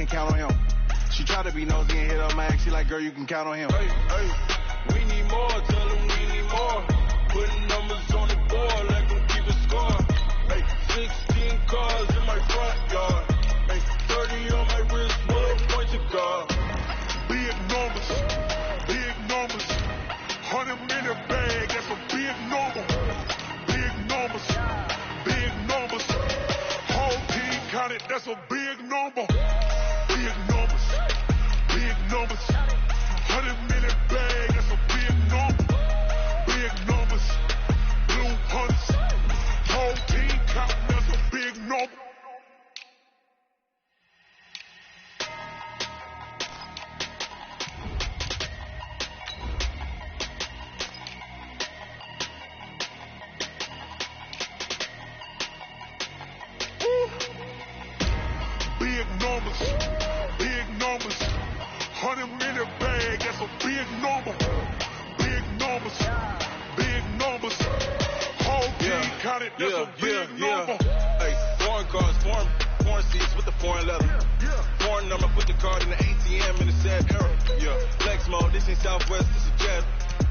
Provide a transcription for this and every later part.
can't count on him. She tried to be nosy and hit her max. She like, girl, you can count on him. Hey, we need more. Tell them we need more. Putting numbers on the board like we keep a score. Hey, 16 cars in my front yard. Hey, 30 on my wrist, what point to guard. Big numbers, 100 minute bag, that's a big number. Big numbers, whole team counted, that's a big number. Big numbers, 100 minute bag, that's a big number. Big numbers, blue hunters, whole team counting, that's a big number. Big numbers, 100 minute bag, that's a big number. Big numbers, whole team counted, that's a big number. Hey, foreign cars, foreign seats with the foreign leather. Foreign number, put the card in the ATM in the sad era. Yeah, flex mode, this ain't Southwest, this is jet.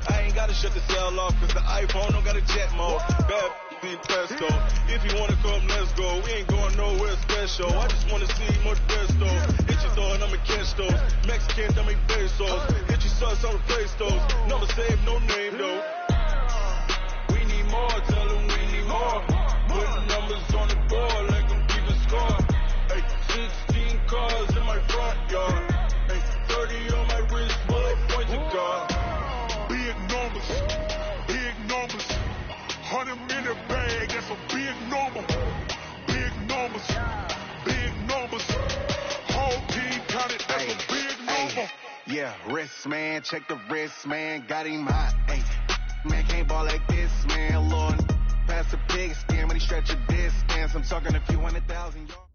I ain't gotta shut the cell off, cause the iPhone don't got a jet mode. Bad be pesto. If you wanna come, let's go. We ain't going nowhere special. I just wanna see more pesto. Hit your door and I'ma catch those. Mexicans, I make pesos. Hit your sus, I'll replace those. Number save, no name though. We need more, tell them we need more. Putting numbers on the board like I'm keeping score. Hey, 16 cars in my front yard. Hey, 30 on my wrist, what point to guard. Big numbers, 100 minute bag, that's a big number. Big numbers, whole team counted, that's a big number. Yeah, wrist, man, check the wrist, man, got him hot. Hey, man, can't ball like this, man. Lord, pass the pig skin when he stretch a distance. I'm talking a few 100,000 yards.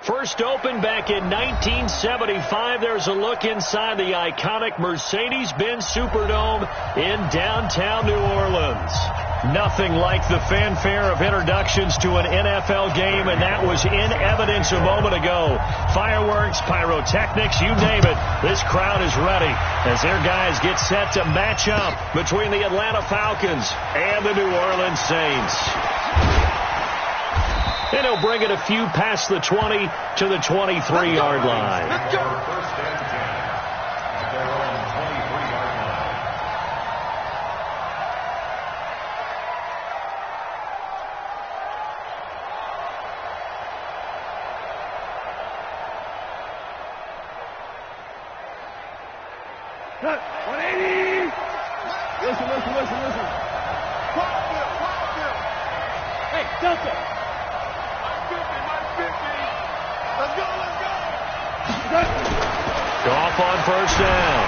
First opened back in 1975. There's a look inside the iconic Mercedes-Benz Superdome in downtown New Orleans. Nothing like the fanfare of introductions to an NFL game, and that was in evidence a moment ago. Fireworks, pyrotechnics, you name it. This crowd is ready as their guys get set to match up between the Atlanta Falcons and the New Orleans Saints. And he'll bring it a few past the 20 to the 23-yard line. Let's go. Cut. 180. Listen. Hey, Delta. 50. Let's go. Goff on first down.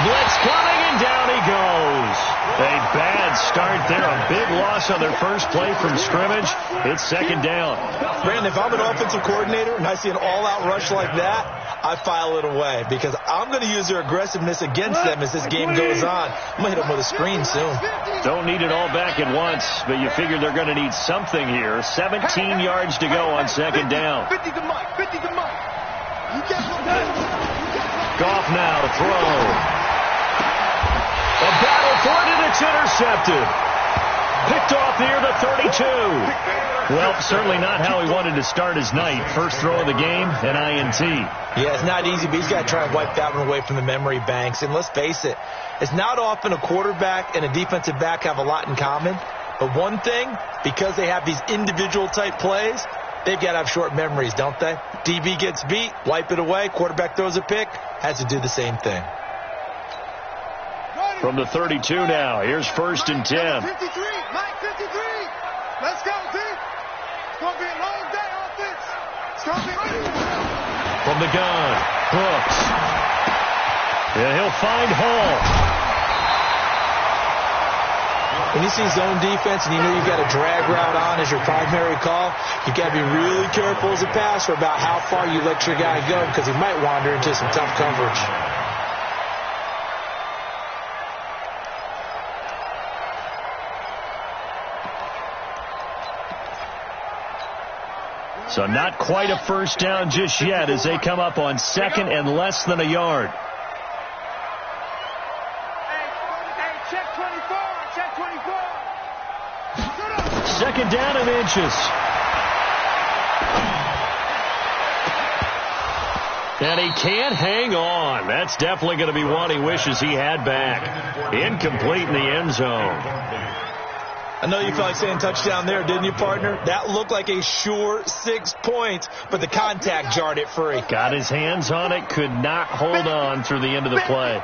Blitz coming, and down he goes. A bad start there. A big loss on their first play from scrimmage. It's second down. Brandon, if I'm an offensive coordinator and I see an all-out rush like that, I file it away because I'm going to use their aggressiveness against them as this game goes on. I'm going to hit them with a screen soon. Don't need it all back at once, but you figure they're going to need something here. 17 yards to go on second down. 50 to Mike. Goff now to throw. A battle for it, and it's intercepted. Picked off near the 32. Well, certainly not how he wanted to start his night. First throw of the game, an INT. Yeah, it's not easy, but he's got to try and wipe that one away from the memory banks. And let's face it, it's not often a quarterback and a defensive back have a lot in common. But one thing, because they have these individual type plays, they've got to have short memories, don't they? DB gets beat, wipe it away. Quarterback throws a pick, has to do the same thing. From the 32 now, here's first and 10. 53, Mike 53. Let's go, team. It's going to be a long day, offense. It's going to be From the gun, Brooks. And he'll find Hall. When you see zone defense and you know you've got a drag route on as your primary call, you got to be really careful as a passer about how far you let your guy go because he might wander into some tough coverage. So not quite a first down just yet as they come up on second and less than a yard. Check 24. Check 24. Second down and inches. And he can't hang on. That's definitely going to be one he wishes he had back. Incomplete in the end zone. I know you felt like saying touchdown there, didn't you, partner? That looked like a sure 6 points, but the contact jarred it free. Got his hands on it, could not hold on through the end of the play.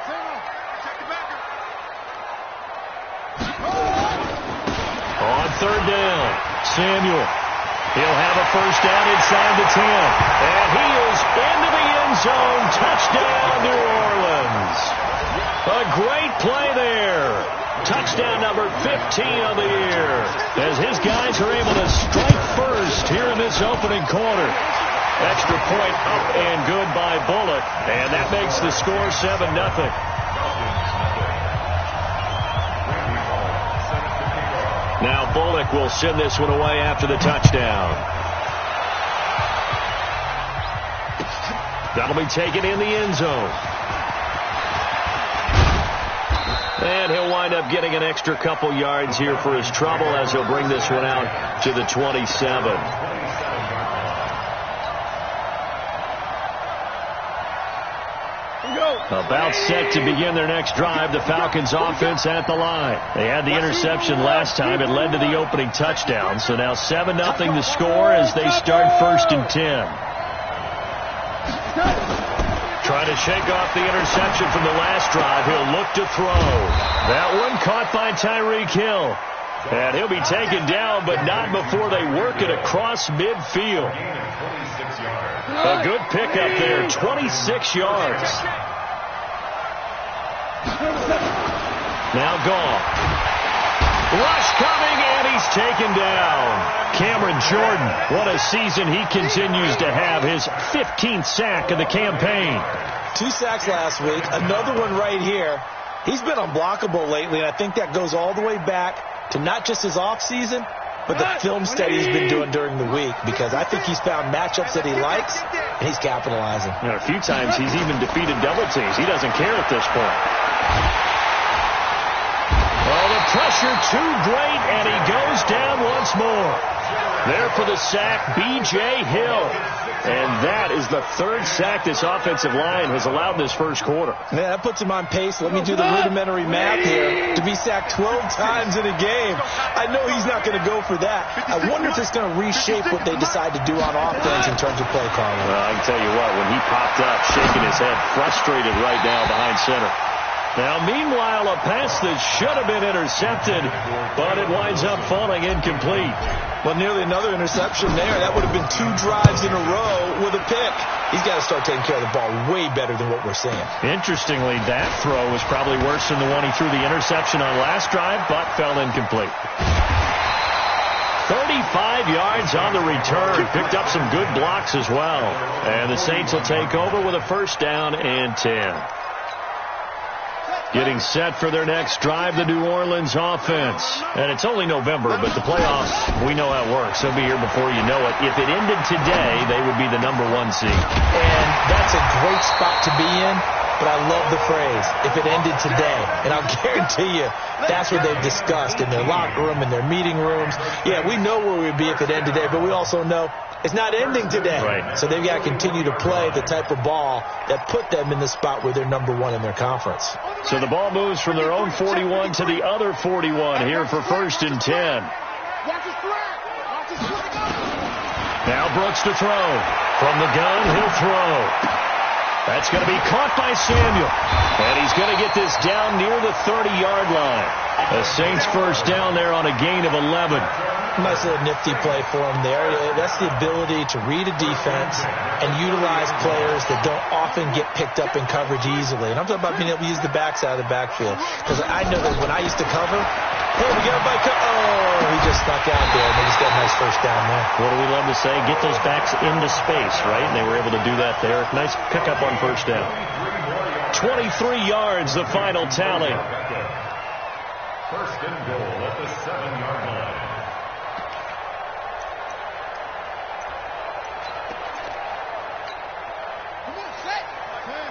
On third down, Samuel. He'll have a first down inside the 10. And he is into the end zone. Touchdown, New Orleans. A great play there. Touchdown number 15 of the year as his guys are able to strike first here in this opening quarter. Extra point up and good by Bullock, and that makes the score 7-0. Now Bullock will send this one away after the touchdown. That'll be taken in the end zone. And he'll wind up getting an extra couple yards here for his trouble as he'll bring this one out to the 27. About set to begin their next drive, the Falcons offense at the line. They had the interception last time. It led to the opening touchdown. So now 7-0 the score as they start first and 10. Trying to shake off the interception from the last drive. He'll look to throw. That one caught by Tyreek Hill. And he'll be taken down, but not before they work it across midfield. A good pickup there, 26 yards. Now Goff. Rush coming, and he's taken down. Cameron Jordan, what a season he continues to have. His 15th sack of the campaign. 2 sacks last week, another one right here. He's been unblockable lately, and I think that goes all the way back to not just his offseason, but the film study he's been doing during the week, because I think he's found matchups that he likes, and he's capitalizing. A few times he's even defeated double teams. He doesn't care at this point. Oh, the pressure too great, and he goes down once more. There for the sack, B.J. Hill. And that is the 3rd sack this offensive line has allowed this first quarter. Yeah, that puts him on pace. Let me do the rudimentary math here. To be sacked 12 times in a game, I know he's not going to go for that. I wonder if it's going to reshape what they decide to do on offense in terms of play calling. Well, I can tell you what, when he popped up, shaking his head, frustrated right now behind center. Now, meanwhile, a pass that should have been intercepted, but it winds up falling incomplete. Well, nearly another interception there. That would have been 2 drives in a row with a pick. He's got to start taking care of the ball way better than what we're seeing. Interestingly, that throw was probably worse than the one he threw the interception on last drive, but fell incomplete. 35 yards on the return. Picked up some good blocks as well. And the Saints will take over with a first down and 10. Getting set for their next drive, the New Orleans offense. And it's only November, but the playoffs, we know how it works. They'll be here before you know it. If it ended today, they would be the number 1 seed. And that's a great spot to be in, but I love the phrase, if it ended today. And I'll guarantee you, that's what they've discussed in their locker room, in their meeting rooms. Yeah, we know where we'd be if it ended today, but we also know it's not ending today. Right. So they've got to continue to play the type of ball that put them in the spot where they're number 1 in their conference. So the ball moves from their own 41 to the other 41 here for first and 10. Now Brooks to throw. From the gun, he'll throw. That's going to be caught by Samuel. And he's going to get this down near the 30-yard line. The Saints first down there on a gain of 11. Nice little nifty play for him there. That's the ability to read a defense and utilize players that don't often get picked up in coverage easily. And I'm talking about being able to use the backs out of the backfield. Because I know that when I used to cover, hey, we got a bike. Oh, he just snuck out there, and they just got a nice first down there. What do we love to say? Get those backs into space, right? And they were able to do that there. Nice pickup on first down. 23 yards, the final tally. First and goal at the 7-yard line. Hey,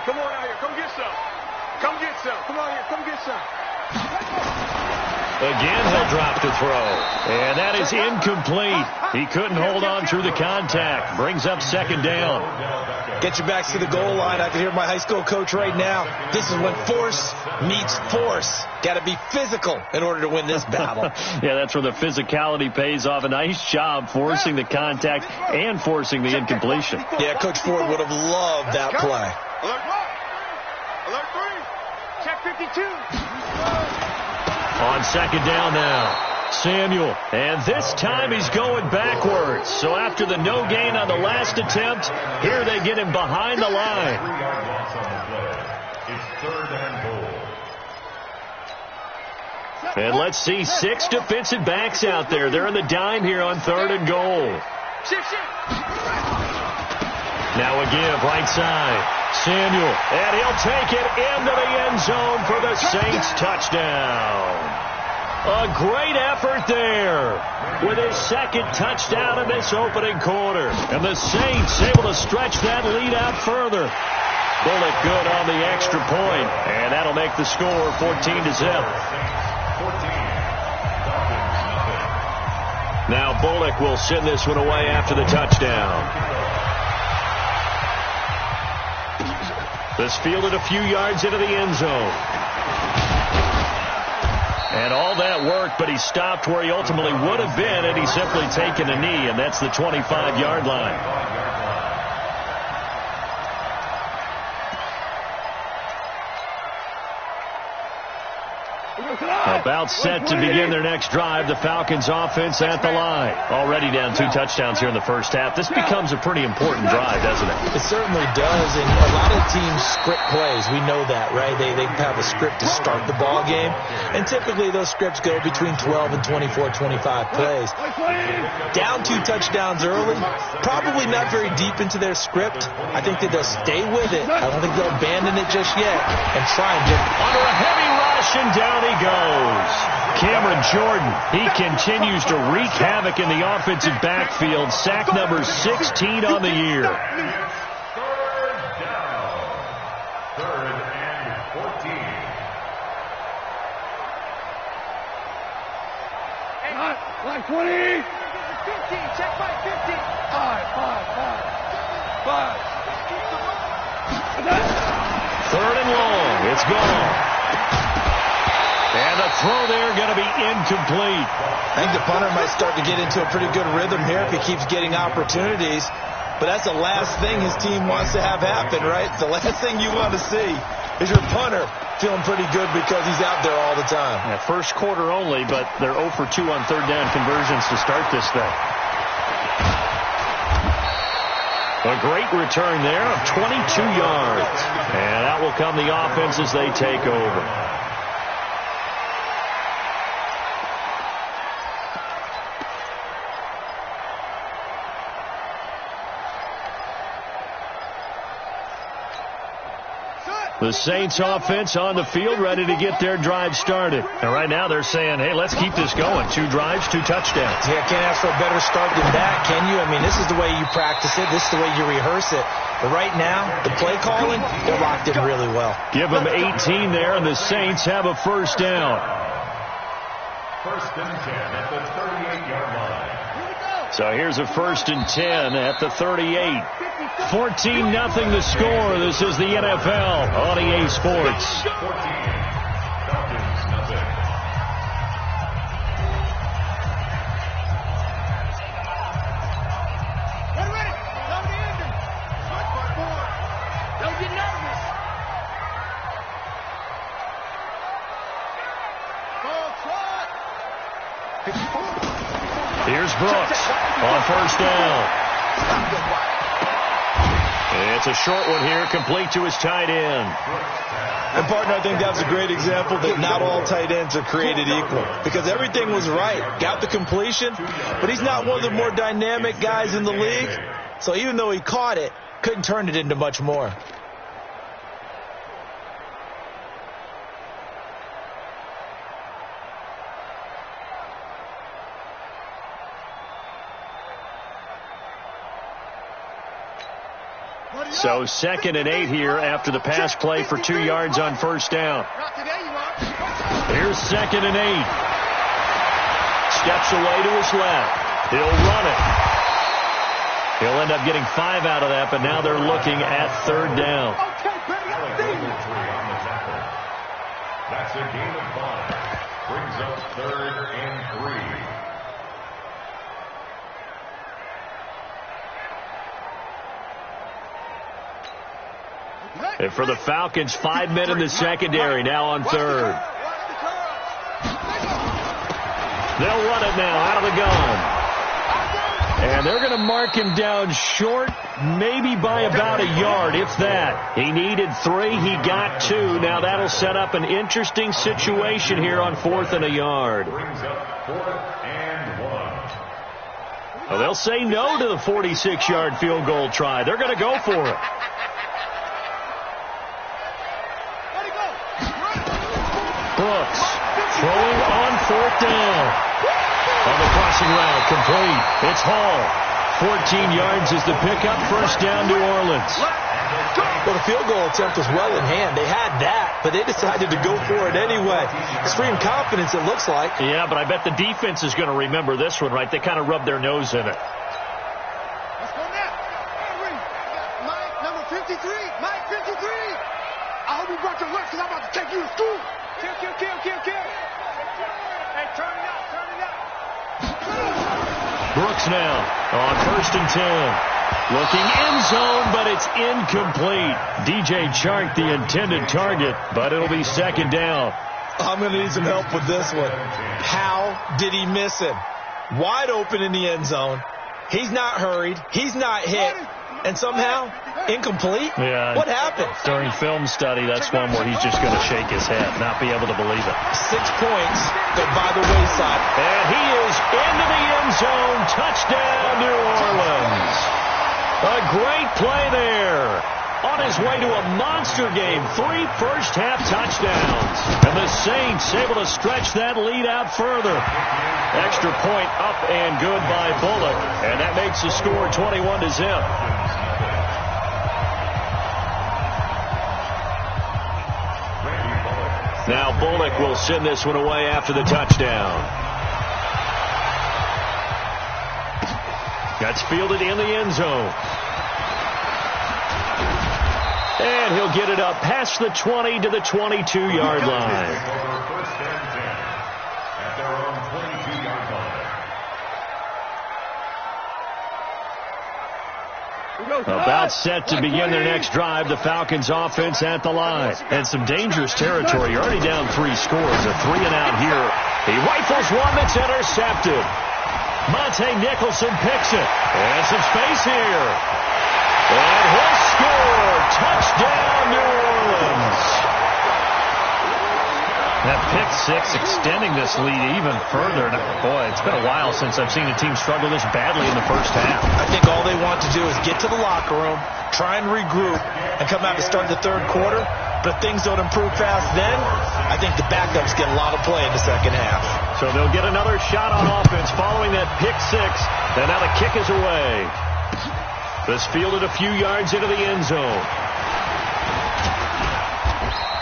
come on out here. Come get some. Come get some. Come on here. Come get some. Again, he'll drop the throw. And that is incomplete. He couldn't hold on through the contact. Brings up second down. Get your backs to the goal line. I can hear my high school coach right now. This is when force meets force. Got to be physical in order to win this battle. Yeah, that's where the physicality pays off. A nice job forcing the contact and forcing the incompletion. Yeah, Coach Ford would have loved that play. Alert 1. Alert 3. Check 52. On second down now. Samuel, and this time he's going backwards. So after the no gain on the last attempt, here they get him behind the line. It's 3rd and goal. And let's see 6 defensive backs out there. They're in the dime here on 3rd and goal. Now again, right side. Samuel, and he'll take it into the end zone for the Saints touchdown. A great effort there with his second touchdown in this opening quarter. And the Saints able to stretch that lead out further. Bullock good on the extra point, and that'll make the score 14-0. Now Bullock will send this one away after the touchdown. This fielded a few yards into the end zone. And all that work, but he stopped where he ultimately would have been had he simply taken a knee, and that's the 25-yard line. About set to begin their next drive. The Falcons offense at the line. Already down 2 touchdowns here in the first half. This becomes a pretty important drive, doesn't it? It certainly does, and a lot of teams script plays. We know that, right? They have a script to start the ball game, and typically those scripts go between 12 and 24, 25 plays. Down 2 touchdowns early, probably not very deep into their script. I think that they'll stay with it. I don't think they'll abandon it just yet and try and get under a heavy rush, and down he goes. Cameron Jordan, he continues to wreak havoc in the offensive backfield. Sack number 16 on the year. 3rd down. 3rd and 14. Like 20. 15. Check by 50. 5. 3rd and long. It's gone. And the throw there going to be incomplete. I think the punter might start to get into a pretty good rhythm here if he keeps getting opportunities. But that's the last thing his team wants to have happen, right? The last thing you want to see is your punter feeling pretty good because he's out there all the time. Yeah, first quarter only, but they're 0 for 2 on 3rd down conversions to start this thing. A great return there of 22 yards. And that will come the offense as they take over. The Saints offense on the field ready to get their drive started. And right now they're saying, hey, let's keep this going. 2 drives, 2 touchdowns. Yeah, can't ask for a better start than that, can you? I mean, this is the way you practice it. This is the way you rehearse it. But right now, the play calling, they're locked in really well. Give them 18 there, and the Saints have a first down. 1st and 10 at the 38-yard line. So here's a 1st and 10 at the 38. 14-0 the score. This is the NFL on EA Sports. 14. Falcons, nothing. Ready. Down the engine. Start by 4. Don't get nervous. Here's Brooks on 1st down. It's a short one here, complete to his tight end. And, partner, I think that's a great example that not all tight ends are created equal because everything was right. Got the completion, but he's not one of the more dynamic guys in the league. So even though he caught it, couldn't turn it into much more. So 2nd and 8 here after the pass play for 2 yards on first down. Here's 2nd and 8. Steps away to his left. He'll run it. He'll end up getting 5 out of that, but now they're looking at 3rd down. That's a gain of 5. Brings up 3rd and 3. And for the Falcons, 5 men in the secondary, now on 3rd. They'll run it now out of the gun. And they're going to mark him down short, maybe by about a yard, if that. He needed 3, he got 2. Now that'll set up an interesting situation here on 4th and a yard. Brings up 4th and 1. Well, they'll say no to the 46-yard field goal try. They're going to go for it. Brooks throwing on 4th down. On the crossing route, complete. It's Hall. 14 yards is the pickup. First down, New Orleans. Well, the field goal attempt was well in hand. They had that, but they decided to go for it anyway. Extreme confidence, it looks like. Yeah, but I bet the defense is going to remember this one, right? They kind of rubbed their nose in it. Let's go now. Mike, number 53. Mike, 53. I hope you brought your lunch because I'm about to take you to school. Kill. Hey, turn it out. Brooks now on 1st and 10. Looking end zone, but it's incomplete. DJ Chark, the intended target, but it'll be 2nd down. I'm going to need some help with this one. How did he miss him? Wide open in the end zone. He's not hurried. He's not hit. And somehow, incomplete? Yeah. What happened? During film study, that's one where he's just going to shake his head, not be able to believe it. 6 points go by the wayside. And he is into the end zone. Touchdown, New Orleans. A great play there. On his way to a monster game. 3 first-half touchdowns. And the Saints able to stretch that lead out further. Extra point up and good by Bullock. And that makes the score 21-0. Now Bullock will send this one away after the touchdown. That's fielded in the end zone. And he'll get it up past the 20 to the 22-yard line. First and 10 at their own 22-yard line. About set to begin their next drive. The Falcons offense at the line. And some dangerous territory. You're already down 3 scores. A 3-and-out here. He rifles one that's intercepted. Monte Nicholson picks it. And some space here. And he'll score. Touchdown, New Orleans. That pick 6 extending this lead even further. Boy, it's been a while since I've seen a team struggle this badly in the first half. I think all they want to do is get to the locker room, try and regroup, and come out to start the 3rd quarter. But if things don't improve fast then, I think the backups get a lot of play in the 2nd half. So they'll get another shot on offense following that pick 6. And now the kick is away. This fielded a few yards into the end zone.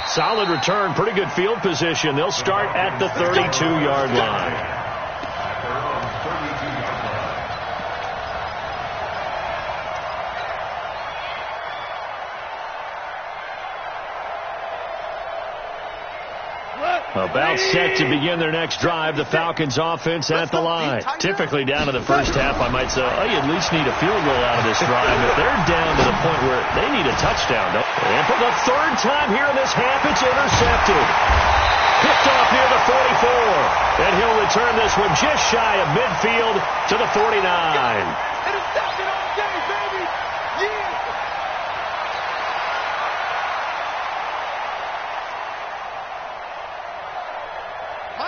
Solid return, pretty good field position. They'll start at the 32-yard line. About set to begin their next drive. The Falcons offense at the line. Typically down to the first half, I might say, oh, you at least need a field goal out of this drive. If they're down to the point where they need a touchdown. And for the 3rd time here in this half, it's intercepted. Picked off near the 44. And he'll return this one just shy of midfield to the 49. Intercepted all day, baby. Yeah.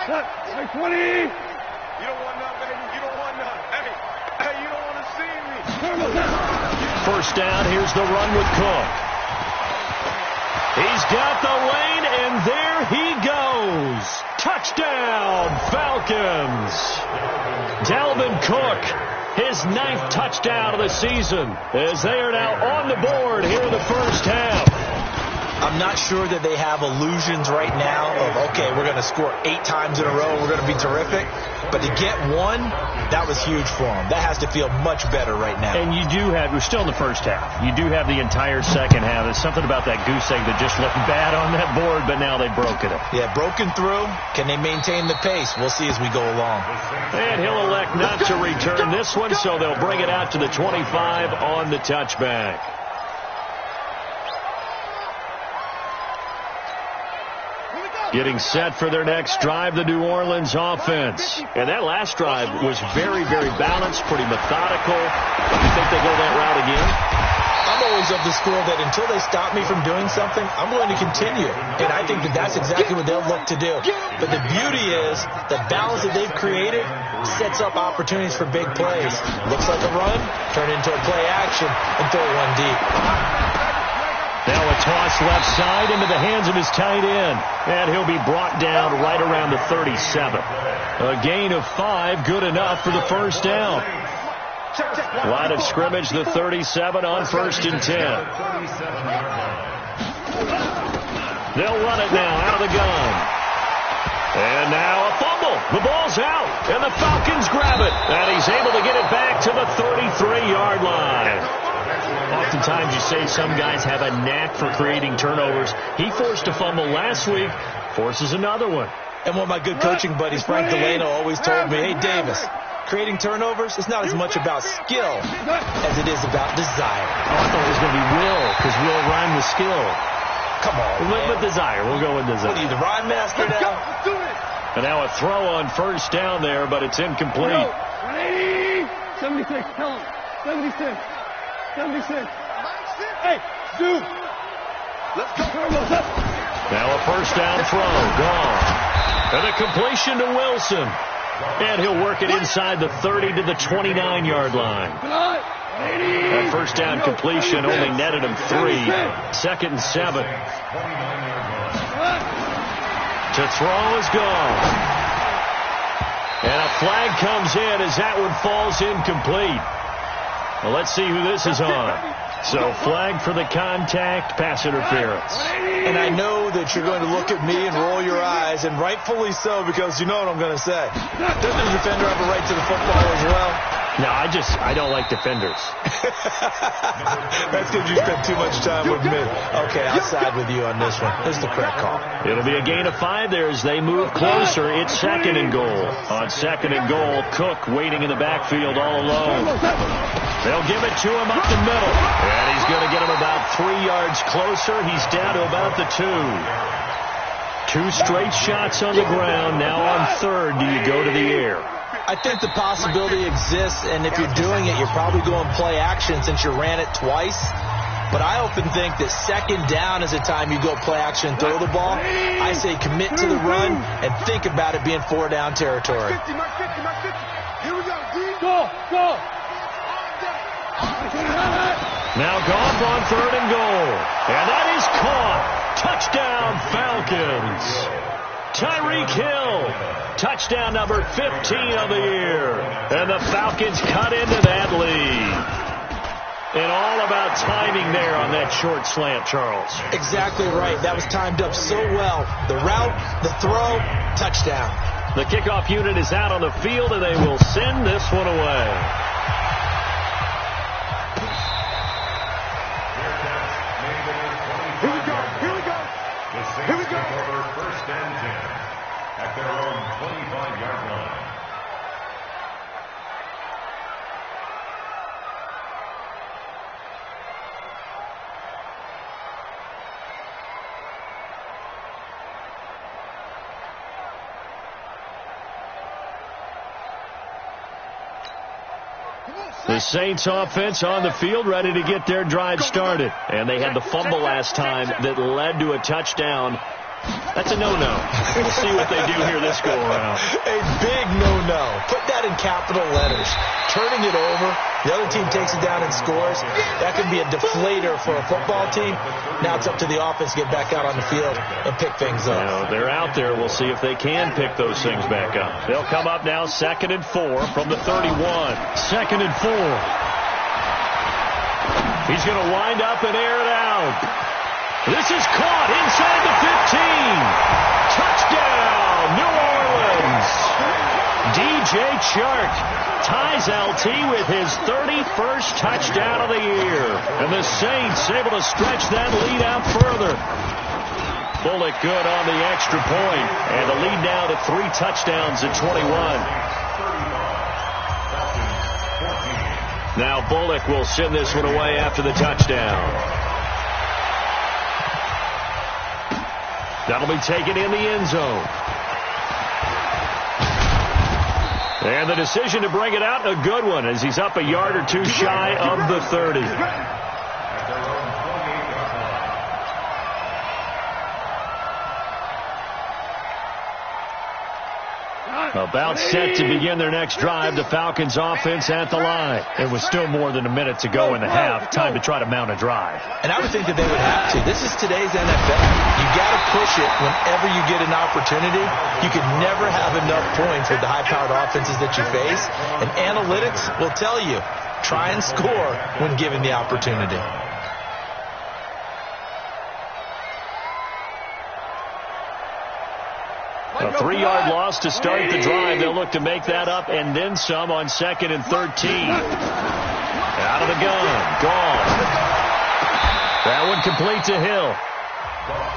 Mike 20. You don't want none, baby. You don't want none. Hey, you don't want to see me. First down, here's the run with Cook. He's got the lane, and there he goes. Touchdown, Falcons. Dalvin Cook his 9th touchdown of the season, as they are now on the board here in the first half. I'm not sure that they have illusions right now of, okay, we're going to score 8 times in a row and we're going to be terrific. But to get one, that was huge for them. That has to feel much better right now. And we're still in the first half. You do have the entire second half. There's something about that goose egg that just looked bad on that board, but now they've broken it. Yeah, broken through. Can they maintain the pace? We'll see as we go along. And he'll elect not to return this one, so they'll bring it out to the 25 on the touchback. Getting set for their next drive, the New Orleans offense. And that last drive was very, very balanced, pretty methodical. You think they go that route again? I'm always of the school that until they stop me from doing something, I'm going to continue. And I think that that's exactly what they'll look to do. But the beauty is the balance that they've created sets up opportunities for big plays. Looks like a run, turn into a play action, and throw one deep. Now a toss left side into the hands of his tight end. And he'll be brought down right around the 37. A gain of 5, good enough for the first down. Line of scrimmage, the 37 on 1st and 10. They'll run it now out of the gun. And now a fumble. The ball's out. And the Falcons grab it. And he's able to get it back to the 33-yard line. Oftentimes you say some guys have a knack for creating turnovers. He forced a fumble last week, forces another one. And one of my good coaching buddies, Frank Delano, always told me, hey, Davis, creating turnovers is not as much about skill as it is about desire. Oh, I thought it was going to be will, because will rhyme with skill. Come on, with desire. We'll go with desire. What are you, the rhyme master now? And now a throw on first down there, but it's incomplete. 76, tell him. 76. 76. Hey, Stu. Let's go. Now a first down throw. Gone. And a completion to Wilson. And he'll work it inside the 30 to the 29-yard line. That first down completion only netted him 3. 2nd and 7. To throw is gone. And a flag comes in as that one falls incomplete. Well, let's see who this is on. So, flag for the contact, pass interference. And I know that you're going to look at me and roll your eyes, and rightfully so, because you know what I'm going to say. Doesn't the defender have a right to the football as well? No, I don't like defenders. That's because you spend too much time with me. Okay, I'll side with you on this one. This is the correct call. It'll be a gain of 5 there as they move closer. It's 2nd and goal. On 2nd and goal, Cook waiting in the backfield all alone. They'll give it to him up the middle. And he's going to get him about 3 yards closer. He's down to about the 2. 2 straight shots on the ground. Now on 3rd, do you go to the air? I think the possibility exists, and if you're doing it, you're probably going play action since you ran it twice. But I often think that 2nd down is the time you go play action and throw the ball. I say commit to the run and think about it being 4-down territory. 50, Mark 50, Mark 50. Here we go, D. Go. Now Goff on 3rd and goal. And that is caught. Touchdown, Falcons. Tyreek Hill. Touchdown number 15 of the year. And the Falcons cut into that lead. And all about timing there on that short slant, Charles. Exactly right. That was timed up so well. The route, the throw, touchdown. The kickoff unit is out on the field, and they will send this one away. Here we go. First and 10 at their own 25-yard line. The Saints offense on the field ready to get their drive started. And they had the fumble last time that led to a touchdown. That's a no-no. We'll see what they do here this go-around. A big no-no. Put that that in capital letters. Turning it over, the other team takes it down and scores. That can be a deflator for a football team. Now it's up to the offense to get back out on the field and pick things up. You know, they're out there. We'll see if they can pick those things back up. They'll come up now 2nd and 4 from the 31. 2nd and 4. He's going to wind up and air it out. This is caught inside the 15. Touchdown, New Orleans. DJ Chark ties LT with his 31st touchdown of the year. And the Saints able to stretch that lead out further. Bullock good on the extra point. And the lead now to 3 touchdowns at 21. Now Bullock will send this one away after the touchdown. That'll be taken in the end zone. And the decision to bring it out, a good one, as he's up a yard or 2 shy of the 30. About set to begin their next drive. The Falcons offense at the line. It was still more than a minute to go in the half. Time to try to mount a drive. And I would think that they would have to. This is today's NFL. You got to push it whenever you get an opportunity. You can never have enough points with the high-powered offenses that you face. And analytics will tell you, try and score when given the opportunity. A 3-yard loss to start the drive. They'll look to make that up and then some on 2nd and 13. Out of the gun. Gone. That one complete to Hill.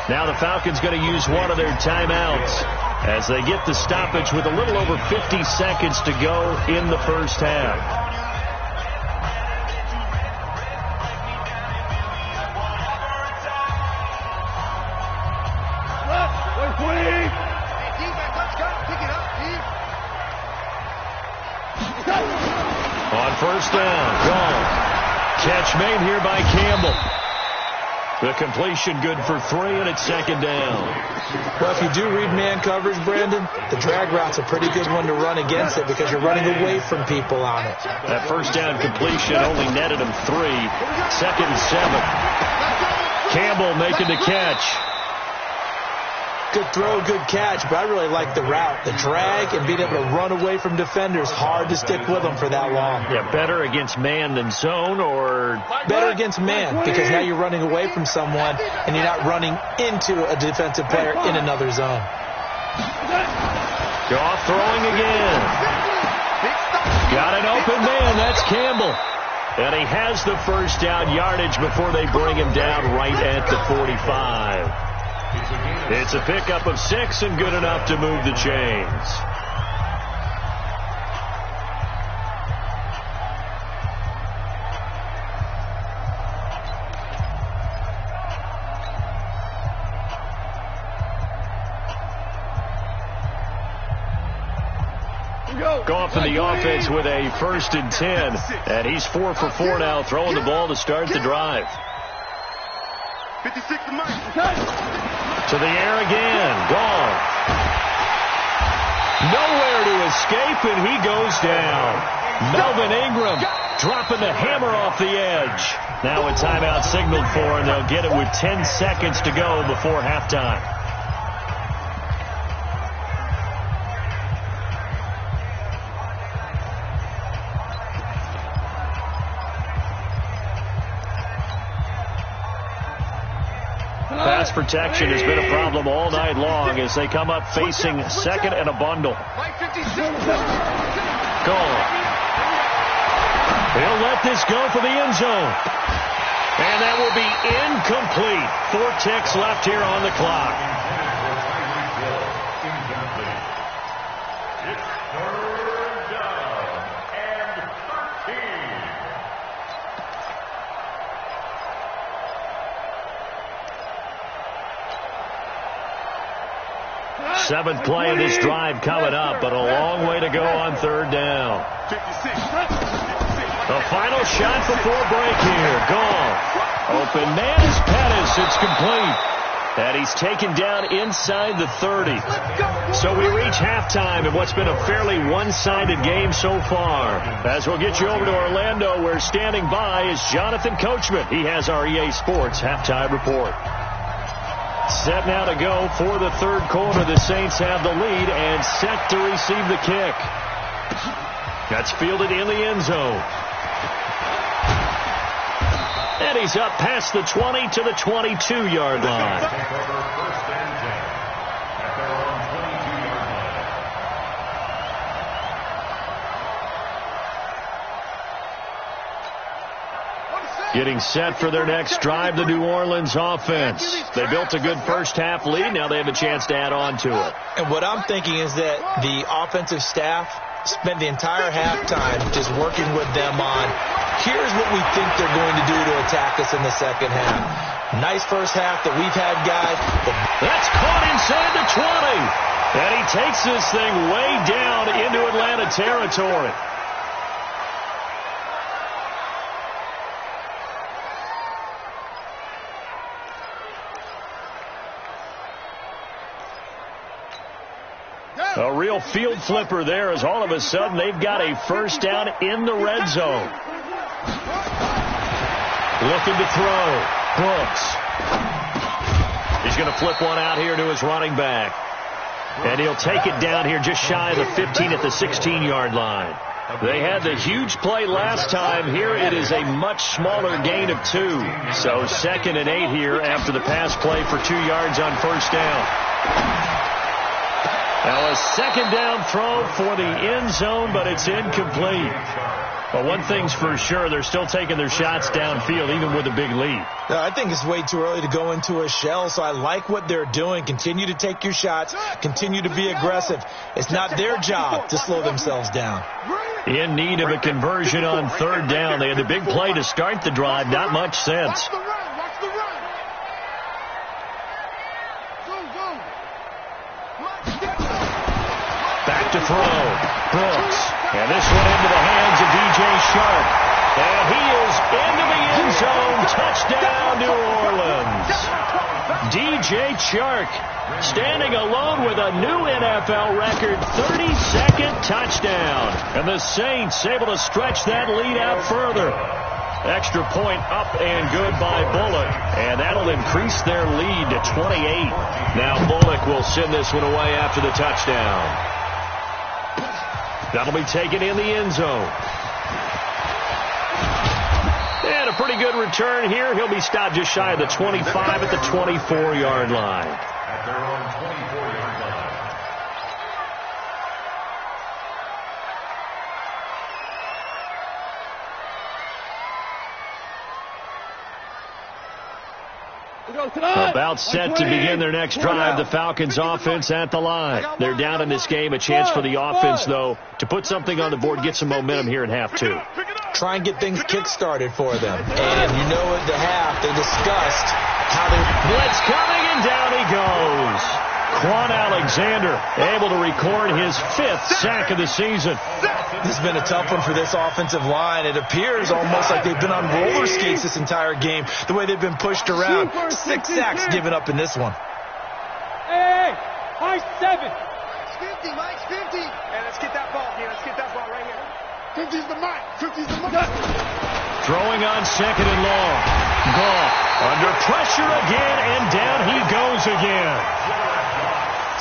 Now the Falcons going to use one of their timeouts as they get the stoppage with a little over 50 seconds to go in the first half. On first down, gone. Catch made here by Campbell. The completion good for 3, and it's 2nd down. Well, if you do read man coverage, Brandon, the drag route's a pretty good one to run against it because you're running away from people on it. That first down completion only netted him 3. 2nd and 7. Campbell making the catch. Good throw, good catch, but I really like the route. The drag and being able to run away from defenders, hard to stick with them for that long. Yeah, better against man than zone, or? Better against man, because now you're running away from someone and you're not running into a defensive player in another zone. Goff throwing again. Got an open man, that's Campbell. And he has the first down yardage before they bring him down right at the 45. It's a pickup of 6 and good enough to move the chains. Goff in the offense with a 1st and 10. And he's 4 for 4 now, throwing the ball to start the drive. 56 to Mike. To the air again. Gone. Nowhere to escape, and he goes down. Melvin Ingram dropping the hammer off the edge. Now a timeout signaled for, and they'll get it with 10 seconds to go before halftime. Pass protection has been a problem all night long as they come up facing 2nd and a bundle. Gone. He'll let this go for the end zone. And that will be incomplete. 4 ticks left here on the clock. Seventh play of this drive coming up, but a long way to go on 3rd down. The final shot before break here. Gone. Open man is Pettis. It's complete. And he's taken down inside the 30. So we reach halftime in what's been a fairly one-sided game so far. As we'll get you over to Orlando, where standing by is Jonathan Coachman. He has our EA Sports halftime report. Set now to go for the third quarter. The Saints have the lead and set to receive the kick. That's fielded in the end zone. And he's up past the 20 to the 22-yard line. Getting set for their next drive, the New Orleans offense. They built a good first-half lead. Now they have a chance to add on to it. And what I'm thinking is that the offensive staff spent the entire halftime just working with them on, here's what we think they're going to do to attack us in the second half. Nice first half that we've had, guys. That's caught inside the 20. And he takes this thing way down into Atlanta territory. A real field flipper there, as all of a sudden they've got a first down in the red zone. Looking to throw. Brooks. He's going to flip one out here to his running back. And he'll take it down here just shy of the 15 at the 16-yard line. They had the huge play last time. Here it is a much smaller gain of 2. So 2nd and 8 here after the pass play for 2 yards on first down. Now a second down throw for the end zone, but it's incomplete. But one thing's for sure, they're still taking their shots downfield, even with a big lead. I think it's way too early to go into a shell, so I like what they're doing. Continue to take your shots. Continue to be aggressive. It's not their job to slow themselves down. In need of a conversion on third down. They had the big play to start the drive. Not much sense. Back to throw. Brooks. And this one into the hands of DJ Shark. And he is into the end zone. Touchdown, New Orleans. DJ Chark standing alone with a new NFL record 32nd touchdown. And the Saints able to stretch that lead out further. Extra point up and good by Bullock. And that'll increase their lead to 28. Now Bullock will send this one away after the touchdown. That'll be taken in the end zone. And a pretty good return here. He'll be stopped just shy of the 25 at the 24-yard line. At their own 24-yard line. About set to begin their next drive, the Falcons offense at the line. They're down in this game. A chance for the offense, though, to put something on the board, get some momentum here in half 2. Try and get things kick-started for them. And you know at the half, they discussed how they... Blitz coming, and down he goes. Quan Alexander able to record his 5th sack of the season. This has been a tough one for this offensive line. It appears almost like they've been on roller skates this entire game, the way they've been pushed around. 6 sacks given up in this one. Hey, Mike's 7. Mike's 50, Mike's 50. Hey, let's get that ball here. Let's get that ball right here. 50's the Mike. 50's the Mike. Throwing on 2nd and long. Goff under pressure again, and down he goes again.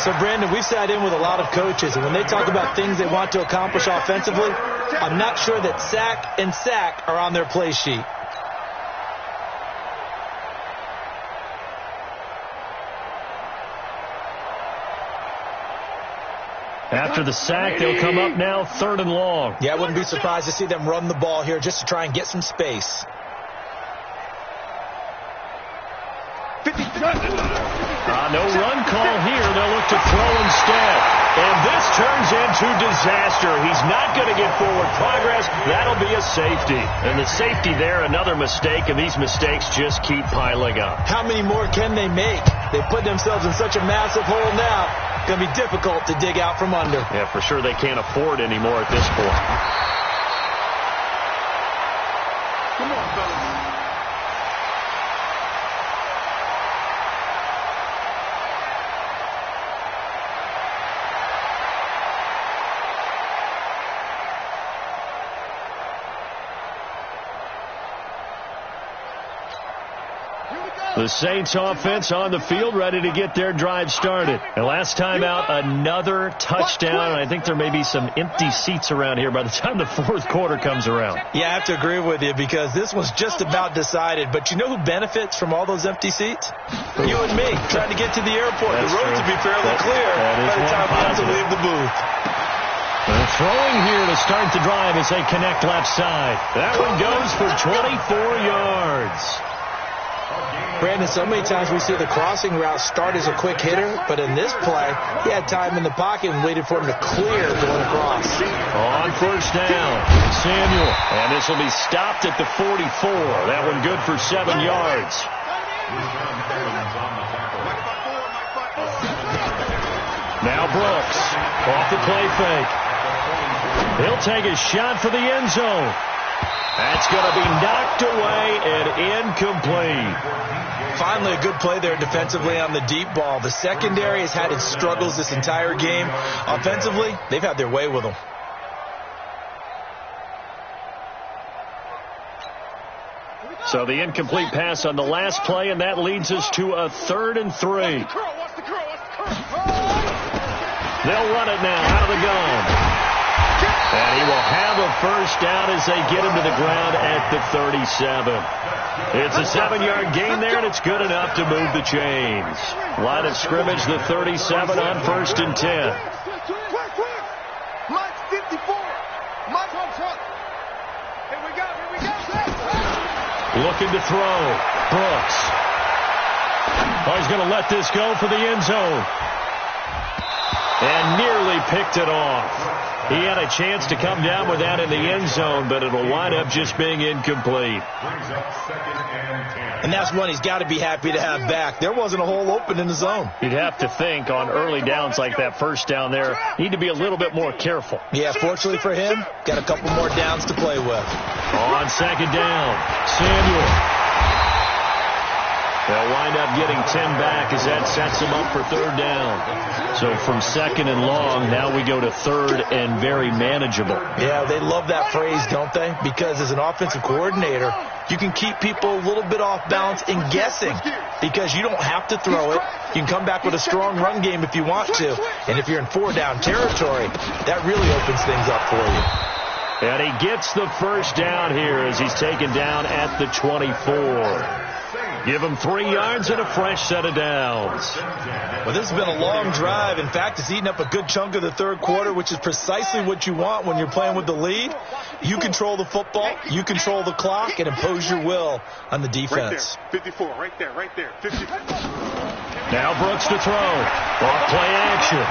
So, Brandon, we've sat in with a lot of coaches, and when they talk about things they want to accomplish offensively, I'm not sure that sack and sack are on their play sheet. After the sack, they'll come up now 3rd and long. Yeah, I wouldn't be surprised to see them run the ball here just to try and get some space. No run call here. They'll look to throw instead. And this turns into disaster. He's not going to get forward progress. That'll be a safety. And the safety there, another mistake, and these mistakes just keep piling up. How many more can they make? They put themselves in such a massive hole now. It's going to be difficult to dig out from under. Yeah, for sure they can't afford any more at this point. Come on, fellas. The Saints offense on the field, ready to get their drive started. And last time out, another touchdown. I think there may be some empty seats around here by the time the fourth quarter comes around. Yeah, I have to agree with you because this was just about decided. But you know who benefits from all those empty seats? You and me, trying to get to the airport. That's the roads true. will be fairly clear by the time we have to leave the booth. They're throwing here to start the drive as they connect left side. That one goes for 24 yards. Brandon, so many times we see the crossing route start as a quick hitter, but in this play, he had time in the pocket and waited for him to clear going across. On first down, Samuel, and this will be stopped at the 44. That one good for 7 yards. Now Brooks, off the play fake. He'll take a shot for the end zone. That's going to be knocked away and incomplete. Finally, a good play there defensively on the deep ball. The secondary has had its struggles this entire game. Offensively, they've had their way with them. So the incomplete pass on the last play, and that leads us to a 3rd and 3. They'll run it now out of the gun. And he will have a first down as they get him to the ground at the 37. It's a 7-yard gain there, and it's good enough to move the chains. Line of scrimmage, the 37 on 1st and 10. Mike's 54. Mike's on front. Here we go. Looking to throw. Brooks. Oh, he's going to let this go for the end zone. And nearly picked it off. He had a chance to come down with that in the end zone, but it'll wind up just being incomplete. And that's one he's got to be happy to have back. There wasn't a hole open in the zone. You'd have to think on early downs like that first down there, need to be a little bit more careful. Yeah, fortunately for him, got a couple more downs to play with. On 2nd down, Samuel. They'll wind up getting 10 back as that sets them up for 3rd down. So from 2nd and long, now we go to 3rd and very manageable. Yeah, they love that phrase, don't they? Because as an offensive coordinator, you can keep people a little bit off balance and guessing because you don't have to throw it. You can come back with a strong run game if you want to. And if you're in 4-down territory, that really opens things up for you. And he gets the first down here as he's taken down at the 24. Give him 3 yards and a fresh set of downs. Well, this has been a long drive. In fact, it's eaten up a good chunk of the 3rd quarter, which is precisely what you want when you're playing with the lead. You control the football, you control the clock, and impose your will on the defense. Right there, 54, right there, 54. Now Brooks to throw. Off play action.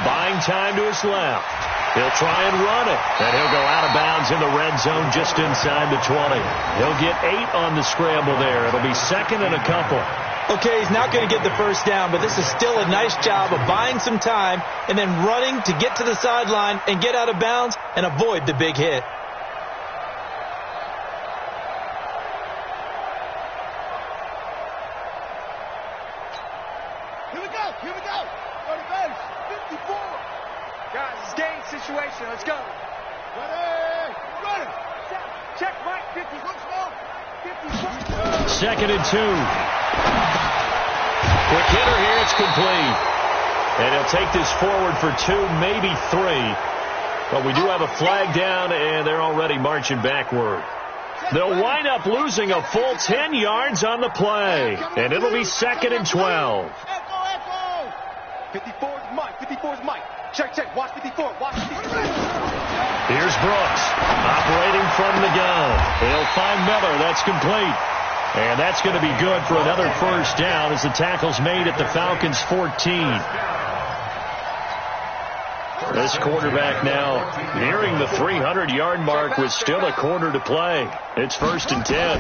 Buying time to his left. He'll try and run it, and he'll go out of bounds in the red zone just inside the 20. He'll get 8 on the scramble there. It'll be 2nd and a couple. Okay, he's not going to get the first down, but this is still a nice job of buying some time and then running to get to the sideline and get out of bounds and avoid the big hit. Here we go. Go to base. 54. Guys, it's game situation. Let's go. Ready. Check Mike. 54. 2nd and 2. Quick hitter here. It's complete. And he'll take this forward for 2, maybe 3. But we do have a flag down, and they're already marching backward. They'll wind up losing a full 10 yards on the play. And it'll be 2nd and 12. 54 is Mike. 54 is Mike. Check. Watch 54. Here's Brooks, operating from the gun. He'll find Miller. That's complete. And that's going to be good for another first down as the tackle's made at the Falcons' 14. This quarterback now nearing the 300-yard mark with still a quarter to play. It's 1st and 10.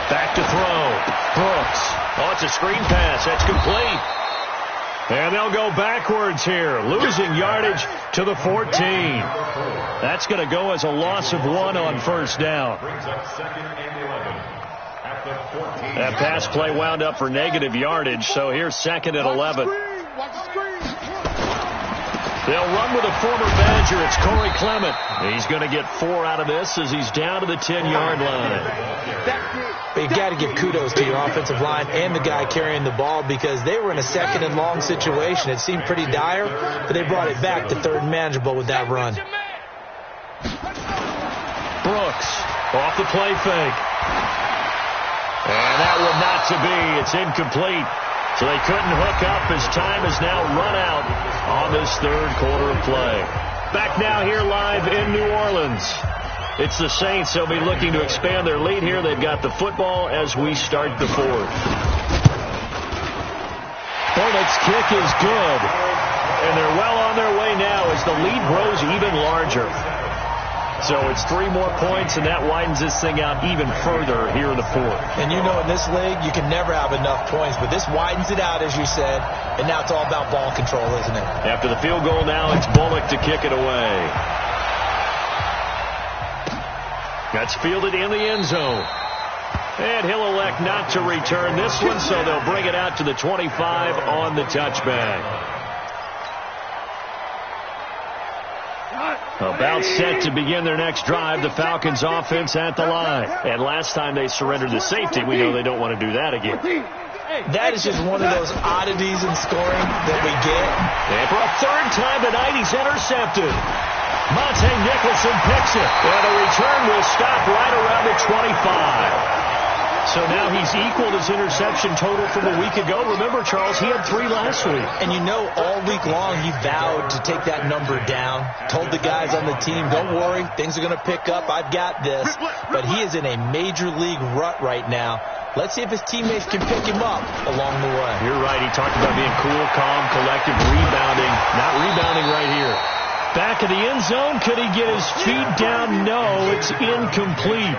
Back to throw. Brooks. Oh, it's a screen pass. That's complete. And they'll go backwards here, losing yardage to the 14. That's going to go as a loss of 1 on first down. That pass play wound up for negative yardage, so here's 2nd and 11. They'll run with a former Badger. It's Corey Clement. He's going to get 4 out of this as he's down to the 10-yard line. But you got to give kudos to your offensive line and the guy carrying the ball because they were in a 2nd and long situation. It seemed pretty dire, but they brought it back to 3rd and manageable with that run. Brooks off the play fake. And that one not to be. It's incomplete. So they couldn't hook up as time has now run out on this 3rd quarter of play. Back now here live in New Orleans. It's the Saints. They'll be looking to expand their lead here. They've got the football as we start the 4th. Hornets kick is good. And they're well on their way now as the lead grows even larger. So it's 3 more points, and that widens this thing out even further here in the 4th. And you know in this league, you can never have enough points, but this widens it out, as you said, and now it's all about ball control, isn't it? After the field goal now, it's Bullock to kick it away. That's fielded in the end zone. And he'll elect not to return this one, so they'll bring it out to the 25 on the touchback. About set to begin their next drive, the Falcons offense at the line. And last time they surrendered the safety, we know they don't want to do that again. That is just one of those oddities in scoring that we get. And for a 3rd time tonight, he's intercepted. Monte Nicholson picks it. And the return will stop right around the 25. So now he's equaled his interception total from a week ago. Remember, Charles, he had 3 last week. And you know, all week long he vowed to take that number down. Told the guys on the team, don't worry, things are going to pick up. I've got this. But he is in a major league rut right now. Let's see if his teammates can pick him up along the way. You're right. He talked about being cool, calm, collective, rebounding. Not rebounding right here. Back of the end zone. Could he get his feet down? No, it's incomplete.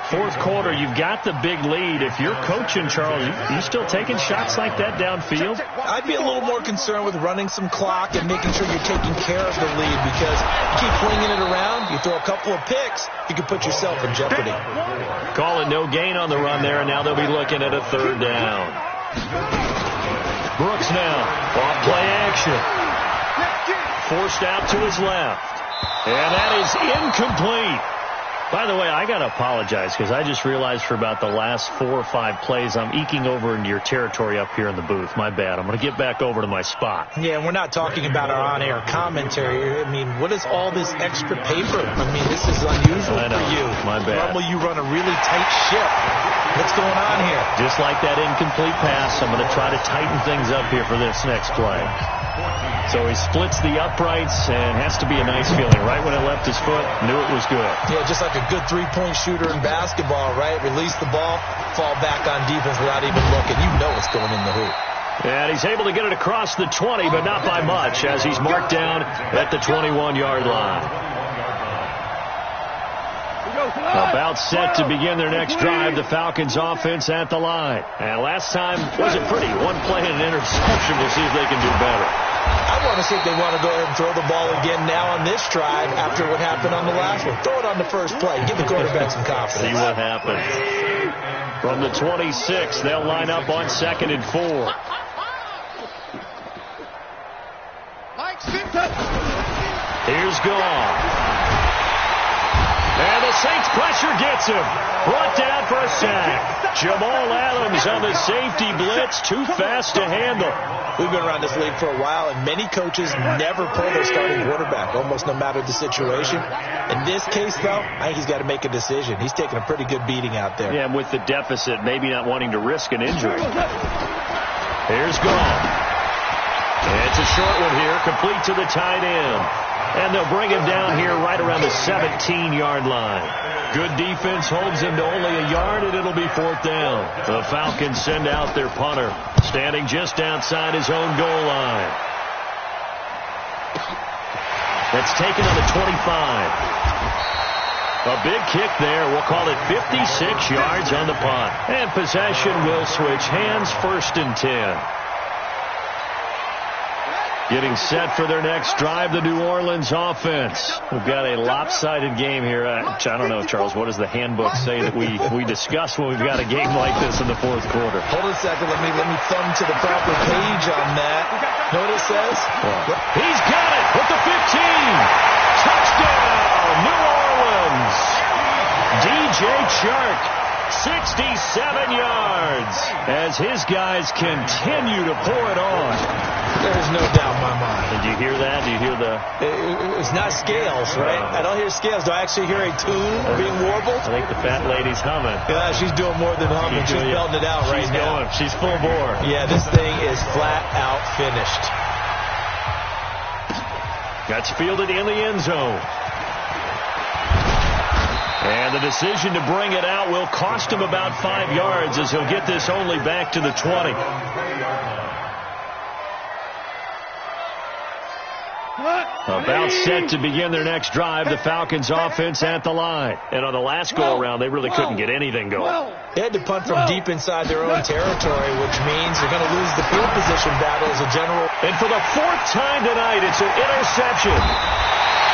4th quarter, you've got the big lead. If you're coaching, Charles, you still taking shots like that downfield? I'd be a little more concerned with running some clock and making sure you're taking care of the lead because you keep flinging it around, you throw a couple of picks, you can put yourself in jeopardy. Call it no gain on the run there, and now they'll be looking at a 3rd down. Brooks now, off play action. Forced out to his left. And that is incomplete. By the way, I got to apologize because I just realized for about the last 4 or 5 plays, I'm eking over into your territory up here in the booth. My bad. I'm going to get back over to my spot. Yeah, and we're not talking about our on-air commentary. I mean, what is all this extra paper? I mean, this is unusual for you. My bad. Normally you run a really tight ship. What's going on here? Just like that incomplete pass, I'm going to try to tighten things up here for this next play. So he splits the uprights and has to be a nice feeling. Right when it left his foot, knew it was good. Yeah, just like a good 3-point shooter in basketball, right? Release the ball, fall back on defense without even looking. You know it's going in the hoop. And he's able to get it across the 20, but not by much, as he's marked down at the 21-yard line. About set to begin their next drive, the Falcons offense at the line. And last time wasn't pretty. 1 play and an interception. We'll see if they can do better. I want to see if they want to go ahead and throw the ball again now on this drive after what happened on the last one. Throw it on the first play. Give the quarterback some confidence. See what happens. From the 26, they'll line up on 2nd and 4. Here's Goff. And the Saints pressure gets him. Brought down for a sack. Jamal Adams on the safety blitz. Too fast to handle. We've been around this league for a while, and many coaches never pull their starting quarterback, almost no matter the situation. In this case, though, I think he's got to make a decision. He's taking a pretty good beating out there. Yeah, and with the deficit, maybe not wanting to risk an injury. Here's Goff. It's a short one here, complete to the tight end. And they'll bring him down here right around the 17-yard line. Good defense holds him to only a yard, and it'll be 4th down. The Falcons send out their punter, standing just outside his own goal line. That's taken on the 25. A big kick there. We'll call it 56 yards on the punt. And possession will switch hands, 1st and 10. Getting set for their next drive, the New Orleans offense. We've got a lopsided game here. I don't know, Charles, what does the handbook say that we discuss when we've got a game like this in the fourth quarter? Hold a second. Let me thumb to the proper page on that. Know what it says? What? He's got it with the 15. Touchdown, New Orleans. DJ Chark, 67 yards as his guys continue to pour it on. There's no doubt in my mind. Did you hear that? Do you hear the... It's not scales, right? I don't hear scales. Do I actually hear a tune being warbled? I think the fat lady's humming. Yeah, she's doing more than humming. She's belting it out right now. She's full bore. Yeah, this thing is flat out finished. That's fielded in the end zone. And the decision to bring it out will cost him about 5 yards as he'll get this only back to the 20. About set to begin their next drive, the Falcons offense at the line. And on the last go-around, they really couldn't get anything going. They had to punt from deep inside their own territory, which means they're going to lose the field position battle as a general. And for the 4th time tonight, it's an interception.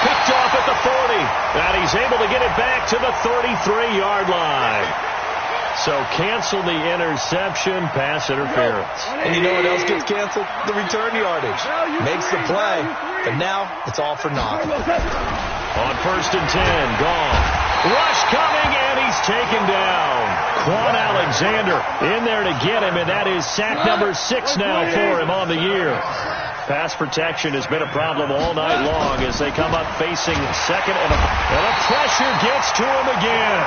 Picked off at the 40. And he's able to get it back to the 33-yard line. So cancel the interception, pass interference. And you know what else gets canceled? The return yardage. Makes the play, but now it's all for naught. On 1st and 10, gone. Rush coming, and he's taken down. Quan Alexander in there to get him, and that is sack number 6 now for him on the year. Pass protection has been a problem all night long as they come up facing second, and a pressure gets to him again.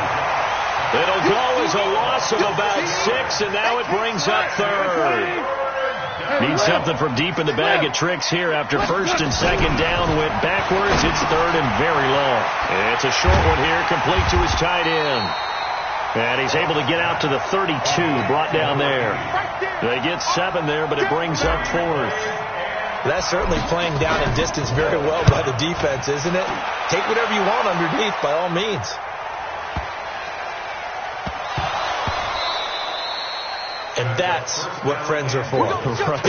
It'll go as a loss of about 6, and now it brings up 3rd. Need something from deep in the bag of tricks here after 1st and 2nd down went backwards. It's 3rd and very long. It's a short one here, complete to his tight end. And he's able to get out to the 32, brought down there. They get 7 there, but it brings up 4th. That's certainly playing down in distance very well by the defense, isn't it? Take whatever you want underneath, by all means. And that's what friends are for. Right.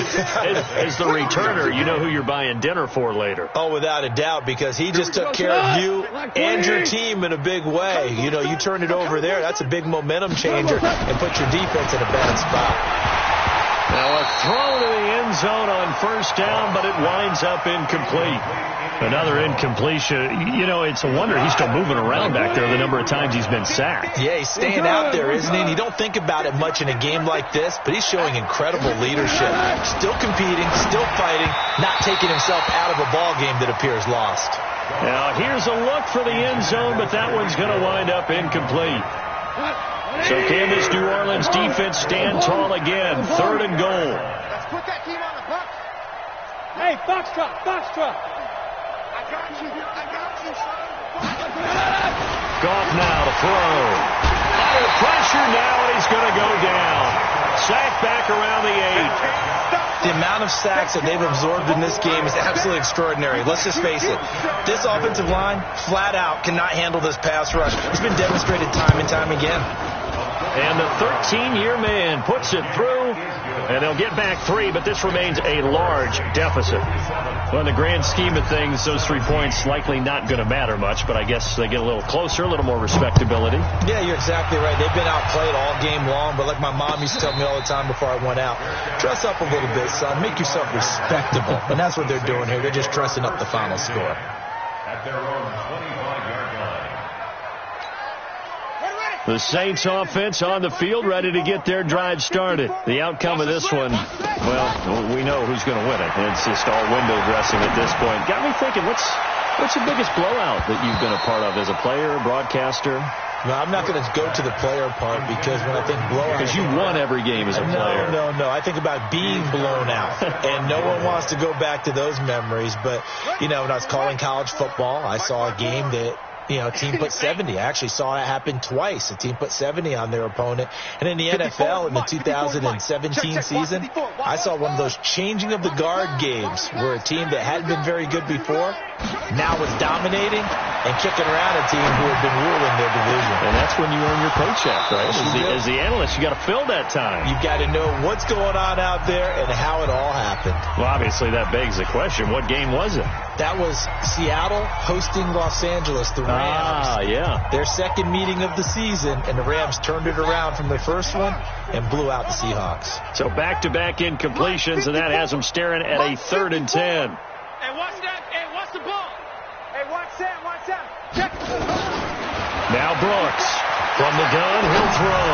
As the returner, you know who you're buying dinner for later. Oh, without a doubt, because he just took care of you and your team in a big way. You know, you turn it over there, that's a big momentum changer, and put your defense in a bad spot. Now a throw to the end zone on 1st down, but it winds up incomplete. Another incompletion. You know, it's a wonder he's still moving around back there the number of times he's been sacked. Yeah, he's staying out there, isn't he? And you don't think about it much in a game like this, but he's showing incredible leadership. Still competing, still fighting, not taking himself out of a ball game that appears lost. Now here's a look for the end zone, but that one's going to wind up incomplete. So can this New Orleans defense stand tall again? 3rd and goal. Let's put that team on the box. Hey, box truck, box truck. I got you, son. Goff now to throw. Under pressure now, and he's going to go down. Sack back around the 8. The amount of sacks that they've absorbed in this game is absolutely extraordinary. Let's just face it. This offensive line, flat out, cannot handle this pass rush. It's been demonstrated time and time again. And the 13-year man puts it through, and they'll get back 3, but this remains a large deficit. Well, in the grand scheme of things, those 3 points likely not going to matter much, but I guess they get a little closer, a little more respectability. Yeah, you're exactly right. They've been outplayed all game long, but like my mom used to tell me all the time before I went out, dress up a little bit, son. Make yourself respectable. And that's what they're doing here. They're just dressing up the final score. At their own 25-yard line. The Saints offense on the field, ready to get their drive started. The outcome of this one, well, we know who's going to win it. It's just all window dressing at this point. Got me thinking, what's the biggest blowout that you've been a part of as a player, broadcaster? No, I'm not going to go to the player part because when I think blowout... Because you won every game as a player. No. I think about being blown out. And no one wants to go back to those memories. But, you know, when I was calling college football, I saw a game that a team put 70. I actually saw that happen twice. A team put 70 on their opponent. And in the NFL in the 2017 season, I saw one of those changing of the guard games where a team that hadn't been very good before now was dominating and kicking around a team who had been ruling their division. And that's when you earn your paycheck, right? As the analyst, you got to fill that time. You've got to know what's going on out there and how it all happened. Well, obviously that begs the question, what game was it? That was Seattle hosting Los Angeles, the Rams. Ah, yeah. Their second meeting of the season, and the Rams turned it around from their first one and blew out the Seahawks. So back-to-back incompletions, and that has them staring at a 3rd and 10. Hey, watch that. Hey, watch the ball. Hey, watch that. Watch that. Check. Now Brooks from the gun, he'll throw.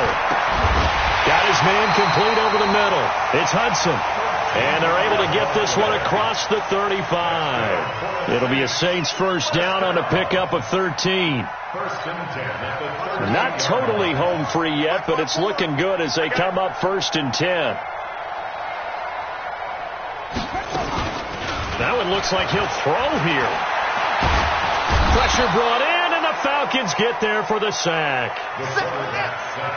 Got his man complete over the middle. It's Hudson. And they're able to get this one across the 35. It'll be a Saints first down on a pickup of 13. Not totally home free yet, but it's looking good as they come up 1st and 10. That one looks like he'll throw here. Pressure brought in, and the Falcons get there for the sack.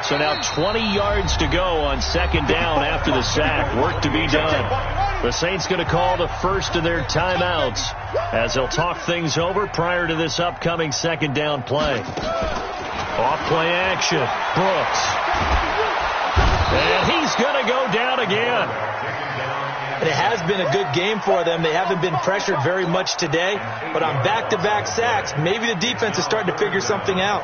So now 20 yards to go on 2nd down after the sack. Work to be done. The Saints going to call the first of their timeouts as they'll talk things over prior to this upcoming 2nd down play. Off play action. Brooks. And he's going to go down again. It has been a good game for them. They haven't been pressured very much today, but on back-to-back sacks, maybe the defense is starting to figure something out.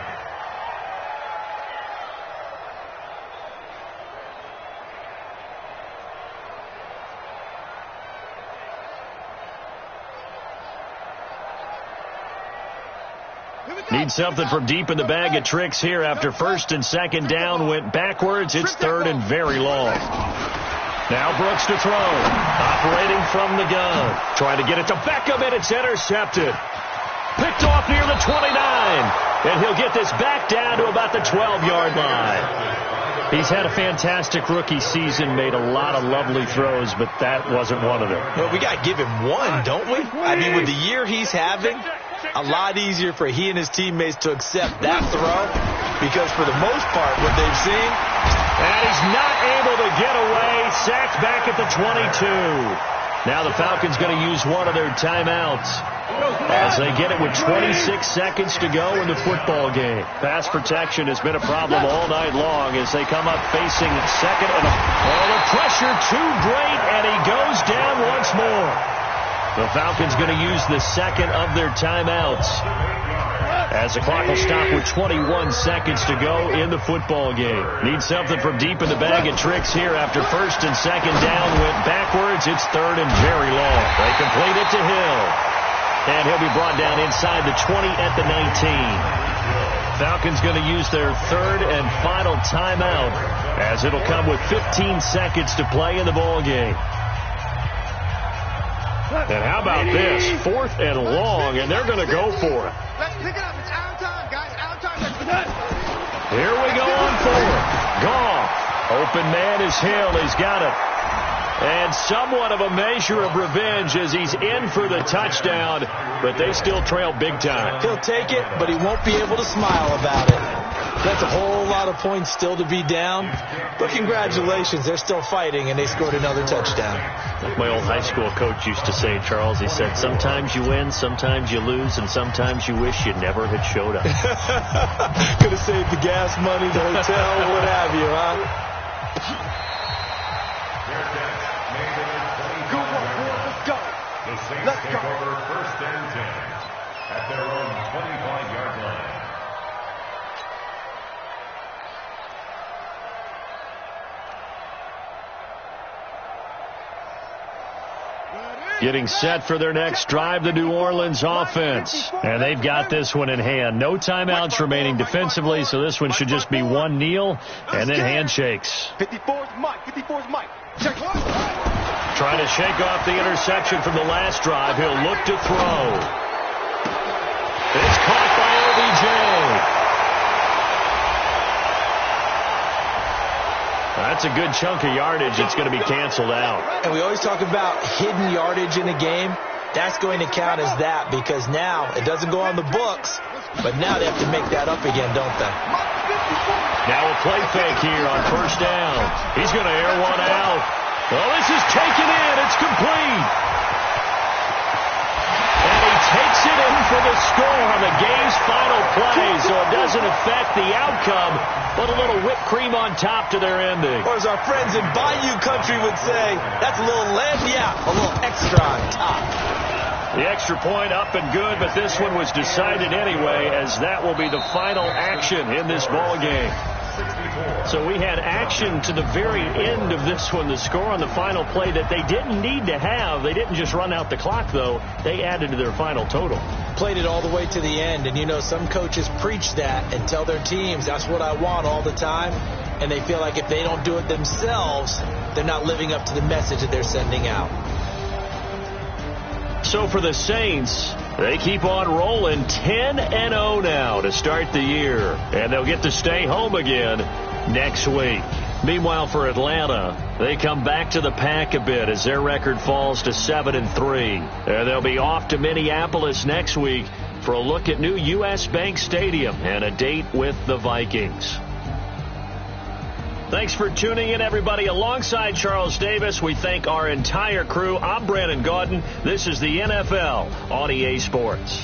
Need something from deep in the bag of tricks here after 1st and 2nd down went backwards. It's 3rd and very long. Now Brooks to throw. Operating from the gun. Trying to get it to Beckham, and it's intercepted. Picked off near the 29. And he'll get this back down to about the 12-yard line. He's had a fantastic rookie season, made a lot of lovely throws, but that wasn't one of them. Well, we got to give him one, don't we? I mean, with the year he's having, a lot easier for he and his teammates to accept that throw, because for the most part, what they've seen, and he's not able to get away. Sacked back at the 22. Now the Falcons going to use one of their timeouts as they get it with 26 seconds to go in the football game. Pass protection has been a problem all night long as they come up facing 2nd and the pressure too great, and he goes down once more. The Falcons going to use the 2nd of their timeouts as the clock will stop with 21 seconds to go in the football game. Need something from deep in the bag of tricks here after 1st and 2nd down went backwards. It's 3rd and very long. They complete it to Hill. And he'll be brought down inside the 20 at the 19. Falcons going to use their 3rd and final timeout as it'll come with 15 seconds to play in the ball game. And how about this? 4th and long, and they're going to go for it. Let's pick it up. It's out of time, guys. Out of time. Here we go on 4th. Goff. Open man is Hill. He's got it. And somewhat of a measure of revenge as he's in for the touchdown, but they still trail big time. He'll take it, but he won't be able to smile about it. That's a whole lot of points still to be down, but congratulations, they're still fighting, and they scored another touchdown. Like my old high school coach used to say, Charles, he said, sometimes you win, sometimes you lose, and sometimes you wish you never had showed up. Could have saved the gas money, the hotel, what have you, huh? The Saints take over 1st and 10 at their own 25-yard line. Getting set for their next drive, the New Orleans offense. And they've got this one in hand. No timeouts remaining defensively, so this one should just be one kneel and then handshakes. 54's Mike. 54's Mike. Check. Trying to shake off the interception from the last drive. He'll look to throw. It's caught by OBJ. That's a good chunk of yardage. It's going to be canceled out. And we always talk about hidden yardage in a game. That's going to count as that because now it doesn't go on the books, But now they have to make that up again, don't they? Now a play fake here on first down. He's going to air one out. Oh, this is taken in. It's complete. And he takes it in for the score on the game's final play, so it doesn't affect the outcome, but a little whipped cream on top to their ending. Or as our friends in Bayou Country would say, that's a little a little extra on top. The extra point up and good, but this one was decided anyway, as that will be the final action in this ball game. So we had action to the very end of this one, the score on the final play that they didn't need to have. They didn't just run out the clock, though. They added to their final total. Played it all the way to the end, and you know some coaches preach that and tell their teams that's what I want all the time, and they feel like if they don't do it themselves, they're not living up to the message that they're sending out. So for the Saints, they keep on rolling 10-0 now to start the year. And they'll get to stay home again next week. Meanwhile, for Atlanta, they come back to the pack a bit as their record falls to 7-3. And they'll be off to Minneapolis next week for a look at new U.S. Bank Stadium and a date with the Vikings. Thanks for tuning in, everybody. Alongside Charles Davis, we thank our entire crew. I'm Brandon Gaudin. This is the NFL on EA Sports.